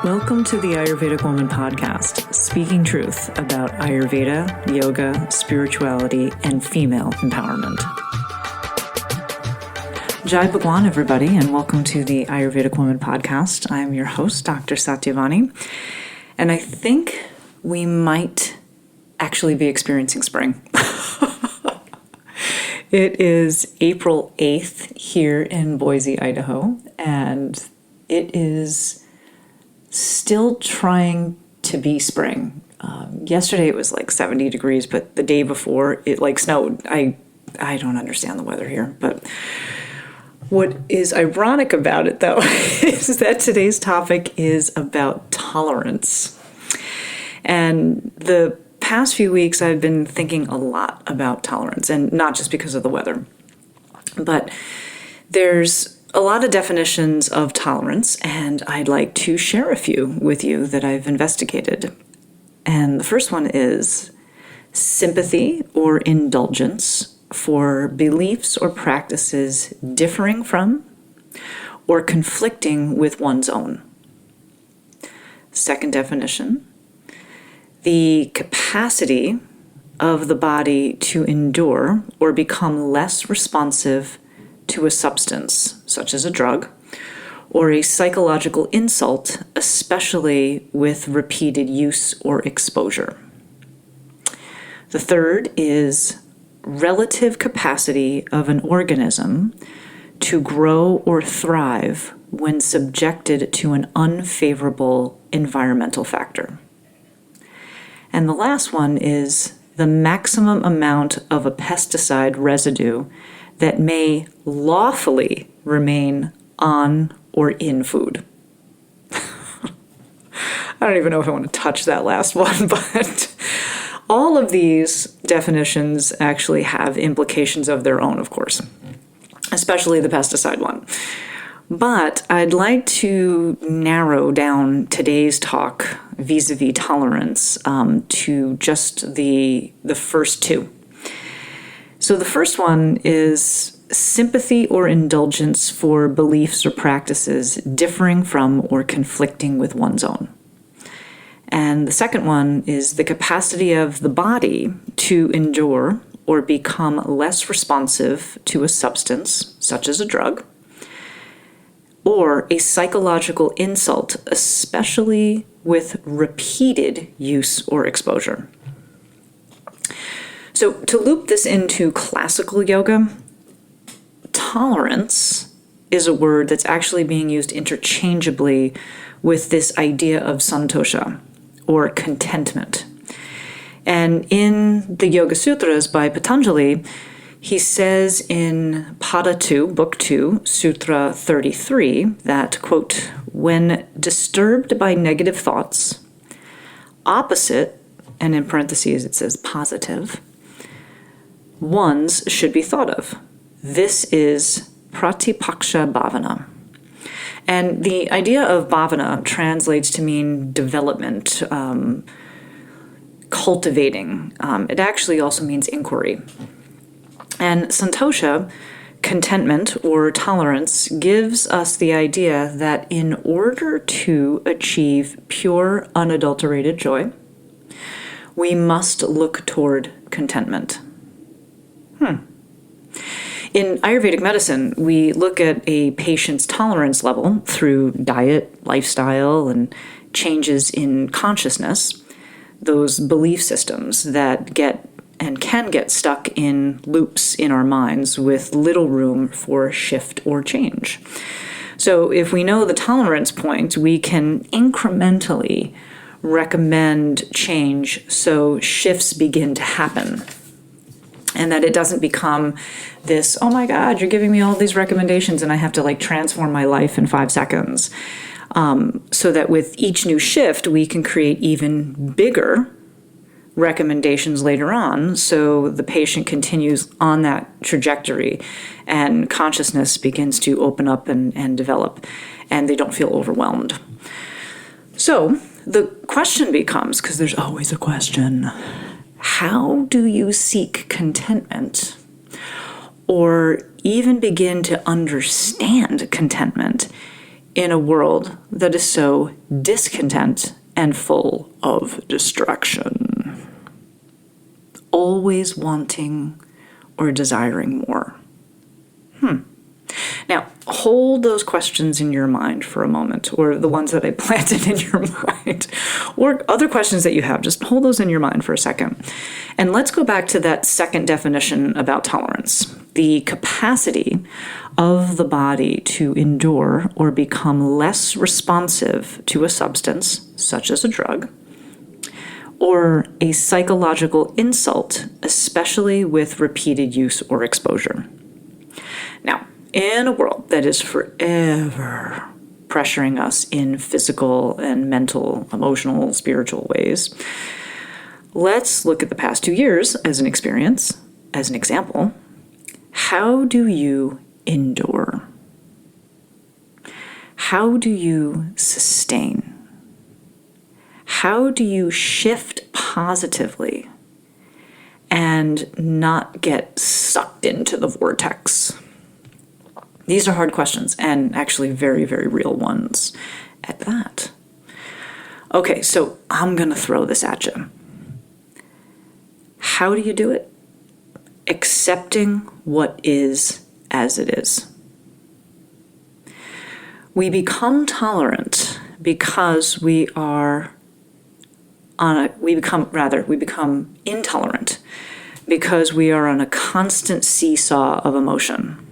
Welcome to the Ayurvedic Woman podcast, speaking truth about Ayurveda, yoga, spirituality, and female empowerment. Jai Bhagwan, everybody, and welcome to the Ayurvedic Woman podcast. I'm your host, Dr. Satyavani, and I think we might actually be experiencing spring. It is April 8th here in Boise, Idaho, and it is still trying to be spring. Yesterday it was like 70 degrees, but the day before it like snowed. I don't understand the weather here, but what is ironic about it though is that today's topic is about tolerance. And the past few weeks I've been thinking a lot about tolerance, and not just because of the weather, but there's a lot of definitions of tolerance, and I'd like to share a few with you that I've investigated. And the first one is sympathy or indulgence for beliefs or practices differing from or conflicting with one's own. Second definition, the capacity of the body to endure or become less responsive to a substance, such as a drug, or a psychological insult, especially with repeated use or exposure. The third is relative capacity of an organism to grow or thrive when subjected to an unfavorable environmental factor. And the last one is the maximum amount of a pesticide residue that may lawfully remain on or in food. I don't even know if I want to touch that last one, but all of these definitions actually have implications of their own, of course, especially the pesticide one. But I'd like to narrow down today's talk vis-a-vis tolerance to just the first two. So the first one is sympathy or indulgence for beliefs or practices differing from or conflicting with one's own. And the second one is the capacity of the body to endure or become less responsive to a substance, such as a drug, or a psychological insult, especially with repeated use or exposure. So to loop this into classical yoga, tolerance is a word that's actually being used interchangeably with this idea of santosha, or contentment. And in the Yoga Sutras by Patanjali, he says in Pada 2, Book 2, Sutra 33, that, quote, when disturbed by negative thoughts, opposite, and in parentheses it says positive, ones should be thought of. This is pratipaksha bhavana. And the idea of bhavana translates to mean development, cultivating. It actually also means inquiry. And santosha, contentment or tolerance, gives us the idea that in order to achieve pure, unadulterated joy, we must look toward contentment. In Ayurvedic medicine, we look at a patient's tolerance level through diet, lifestyle, and changes in consciousness, those belief systems that get and can get stuck in loops in our minds with little room for shift or change. So if we know the tolerance point, we can incrementally recommend change so shifts begin to happen. And that it doesn't become this, oh my God, you're giving me all these recommendations and I have to like transform my life in 5 seconds. So that with each new shift, we can create even bigger recommendations later on, so the patient continues on that trajectory and consciousness begins to open up and develop, and they don't feel overwhelmed. So the question becomes, because there's always a question, how do you seek contentment or even begin to understand contentment in a world that is so discontent and full of distraction, always wanting or desiring more? Now, hold those questions in your mind for a moment, or the ones that I planted in your mind, or other questions that you have. Just hold those in your mind for a second. And let's go back to that second definition about tolerance: the capacity of the body to endure or become less responsive to a substance, such as a drug, or a psychological insult, especially with repeated use or exposure. Now, in a world that is forever pressuring us in physical and mental, emotional, spiritual ways, let's look at the past 2 years as an experience, as an example. How do you endure? How do you sustain? How do you shift positively and not get sucked into the vortex? These are hard questions, and actually very, very real ones at that. Okay, so I'm going to throw this at you. How do you do it? Accepting what is as it is. We become tolerant because we become intolerant because we are on a constant seesaw of emotion.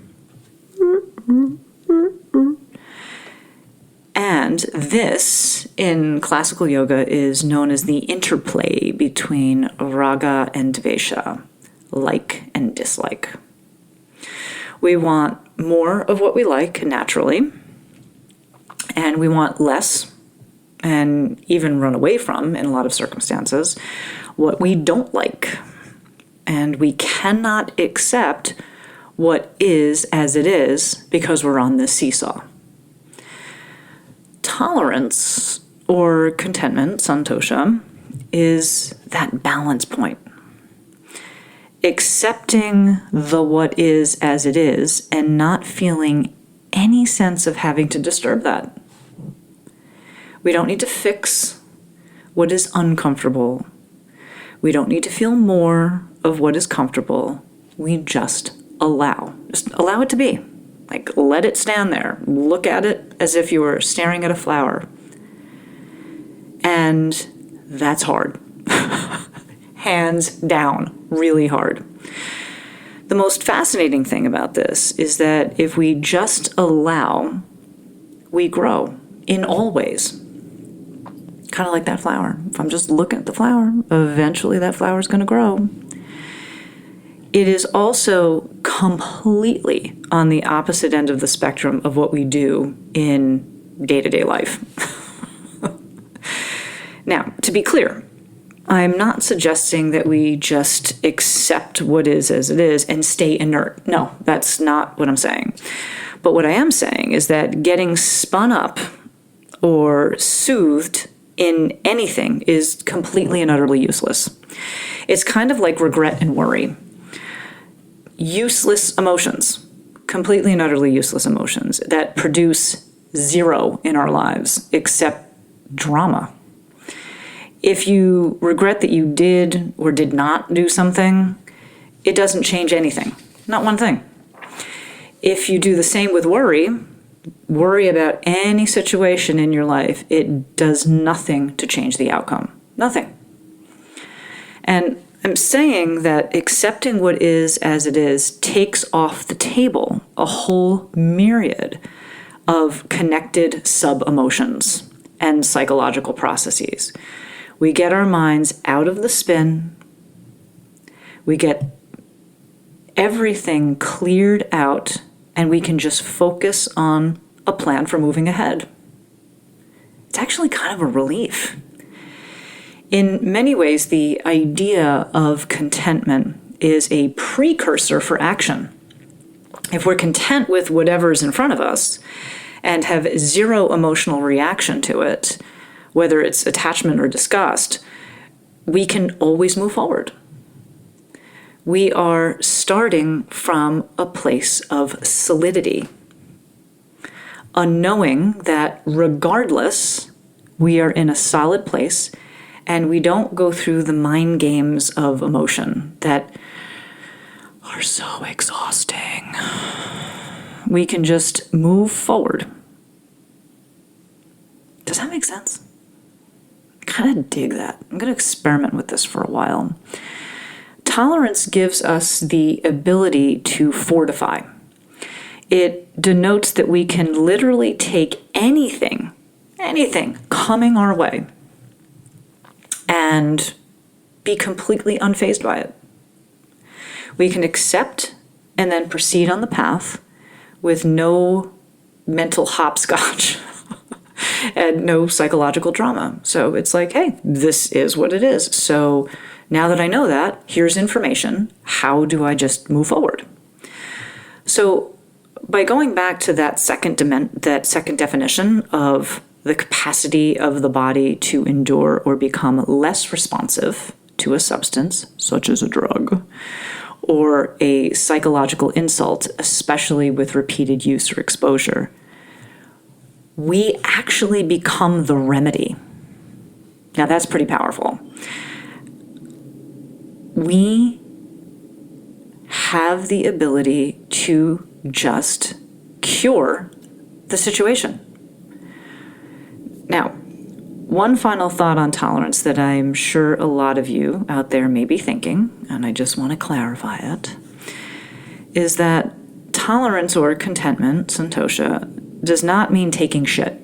And this, in classical yoga, is known as the interplay between raga and dvesha, like and dislike. We want more of what we like naturally, and we want less, and even run away from, in a lot of circumstances, what we don't like. And we cannot accept what is as it is because we're on this seesaw. Tolerance, or contentment, santosha, is that balance point. Accepting the what is as it is and not feeling any sense of having to disturb that. We don't need to fix what is uncomfortable. We don't need to feel more of what is comfortable. We just allow it to be. Like, let it stand there. Look at it as if you were staring at a flower. And that's hard. Hands down, really hard. The most fascinating thing about this is that if we just allow, we grow in all ways. Kind of like that flower. If I'm just looking at the flower, eventually that flower is going to grow. It is also completely on the opposite end of the spectrum of what we do in day-to-day life. Now, to be clear, I'm not suggesting that we just accept what is as it is and stay inert. No, that's not what I'm saying. But what I am saying is that getting spun up or soothed in anything is completely and utterly useless. It's kind of like regret and worry. Useless emotions, completely and utterly useless emotions that produce zero in our lives except drama. If you regret that you did or did not do something, it doesn't change anything, not one thing. If you do the same with worry about any situation in your life, it does nothing to change the outcome. Nothing. And I'm saying that accepting what is as it is takes off the table a whole myriad of connected sub-emotions and psychological processes. We get our minds out of the spin. We get everything cleared out, and we can just focus on a plan for moving ahead. It's actually kind of a relief. In many ways, the idea of contentment is a precursor for action. If we're content with whatever's in front of us and have zero emotional reaction to it, whether it's attachment or disgust, we can always move forward. We are starting from a place of solidity, a knowing that regardless, we are in a solid place and we don't go through the mind games of emotion that are so exhausting. We can just move forward. Does that make sense? I kind of dig that. I'm going to experiment with this for a while. Tolerance gives us the ability to fortify. It denotes that we can literally take anything coming our way and be completely unfazed by it. We can accept and then proceed on the path with no mental hopscotch and no psychological drama. So it's like, hey, this is what it is. So now that I know that, here's information. How do I just move forward? So by going back to that second definition of the capacity of the body to endure or become less responsive to a substance, such as a drug, or a psychological insult, especially with repeated use or exposure, we actually become the remedy. Now that's pretty powerful. We have the ability to just cure the situation. Now, one final thought on tolerance that I'm sure a lot of you out there may be thinking, and I just want to clarify it, is that tolerance or contentment, Santosha, does not mean taking shit.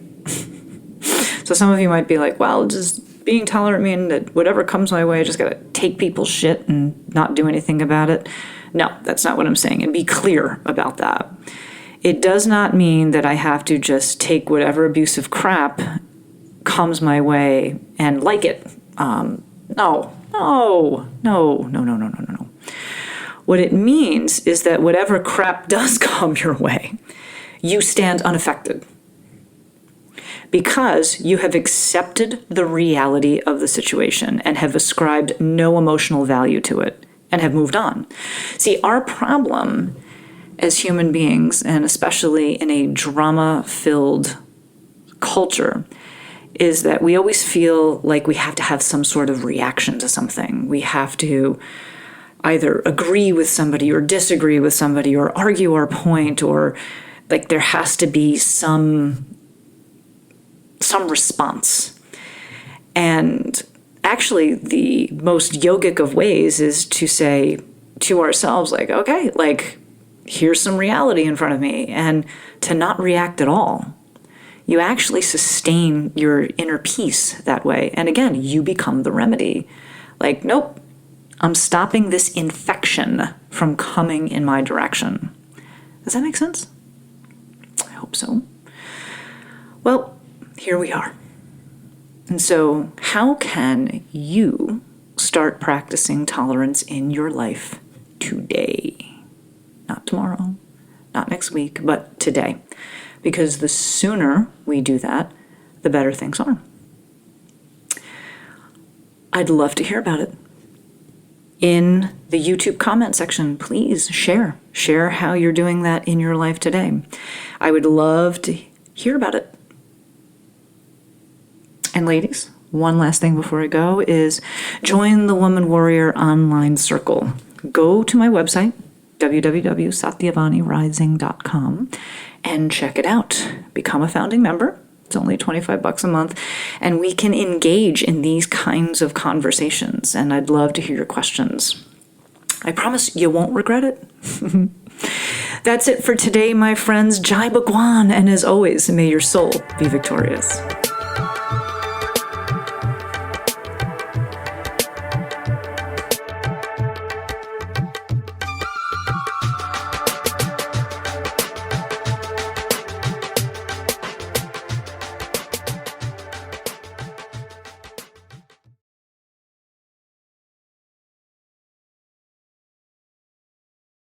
So some of you might be like, well, does being tolerant mean that whatever comes my way, I just gotta take people's shit and not do anything about it? No, that's not what I'm saying, and be clear about that. It does not mean that I have to just take whatever abusive crap comes my way and like it. No. What it means is that whatever crap does come your way, you stand unaffected because you have accepted the reality of the situation and have ascribed no emotional value to it and have moved on. See, our problem as human beings, and especially in a drama-filled culture, is that we always feel like we have to have some sort of reaction to something. We have to either agree with somebody or disagree with somebody or argue our point, or like there has to be some response. And actually the most yogic of ways is to say to ourselves, like, okay, like here's some reality in front of me, and to not react at all. You actually sustain your inner peace that way. And again, you become the remedy. Like, nope, I'm stopping this infection from coming in my direction. Does that make sense? I hope so. Well, here we are. And so how can you start practicing tolerance in your life today? Not tomorrow, not next week, but today. Because the sooner we do that, the better things are. I'd love to hear about it. In the YouTube comment section, please share. Share how you're doing that in your life today. I would love to hear about it. And ladies, one last thing before I go is join the Woman Warrior online circle. Go to my website, www.satyavanirising.com, and check it out. Become a founding member. It's only $25 a month, and we can engage in these kinds of conversations, and I'd love to hear your questions. I promise you won't regret it. That's it for today, my friends. Jai Bhagwan, and as always, may your soul be victorious.